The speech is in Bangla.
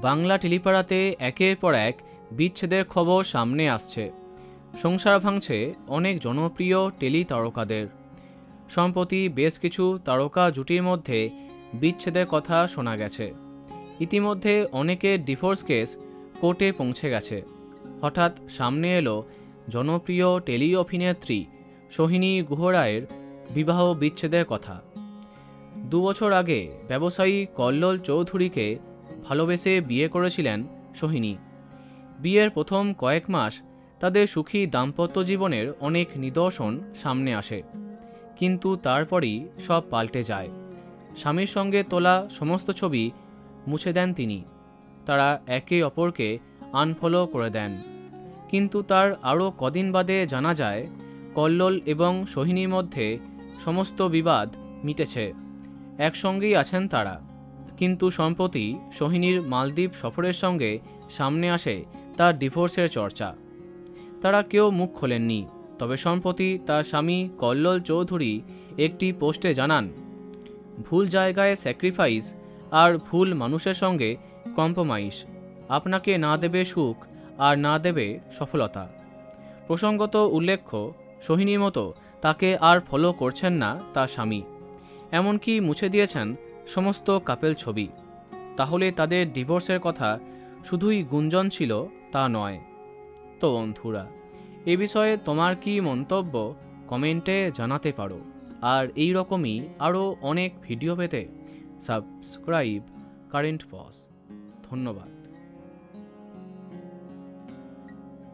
বাংলা টেলিপাড়াতে একের পর এক বিচ্ছেদের খবর সামনে আসছে। সংসার ভাঙছে অনেক জনপ্রিয় টেলি তারকাদের। সম্প্রতি বেশ কিছু তারকা জুটির মধ্যে বিচ্ছেদের কথা শোনা গেছে। ইতিমধ্যে অনেকের ডিভোর্স কেস কোর্টে পৌঁছে গেছে। হঠাৎ সামনে এলো জনপ্রিয় টেলি অভিনেত্রী সোহিনী গুহ রায়ের বিবাহ বিচ্ছেদের কথা। 2 বছর আগে ব্যবসায়ী কল্লোল চৌধুরীকে ভালোবেসে বিয়ে করেছিলেন সোহিনী। বিয়ের প্রথম কয়েক মাস তাদের সুখী দাম্পত্য জীবনের অনেক নিদর্শন সামনে আসে, কিন্তু তারপরই সব পাল্টে যায়। স্বামীর সঙ্গে তোলা সমস্ত ছবি মুছে দেন তিনি। তারা একে অপরকে আনফলো করে দেন। কিন্তু তার আরও কদিন বাদে জানা যায় কল্লোল এবং সোহিনীর মধ্যে সমস্ত বিবাদ মিটেছে, একসঙ্গেই আছেন তারা। কিন্তু সম্প্রতি সোহিনীর মালদ্বীপ সফরের সঙ্গে সামনে আসে তার ডিভোর্সের চর্চা। তারা কেউ মুখ খোলেননি, তবে সম্প্রতি তার স্বামী কল্লোল চৌধুরী একটি পোস্টে জানান, ভুল জায়গায় স্যাক্রিফাইস আর ভুল মানুষের সঙ্গে কম্প্রোমাইজ আপনাকে না দেবে সুখ আর না দেবে সফলতা। প্রসঙ্গত উল্লেখ্য, সোহিনীর মতো তাকে আর ফলো করছেন না তার স্বামী, এমনকি মুছে দিয়েছেন সমস্ত কাপেল ছবি। তাহলে তাদের ডিভোর্সের কথা শুধুই গুঞ্জন ছিল তা নয়। তো বন্ধুরা, এ বিষয়ে তোমার কি মন্তব্য কমেন্টে জানাতে পারো। আর এই রকমই আরও অনেক ভিডিও পেতে সাবস্ক্রাইব কারেন্ট পজ। ধন্যবাদ।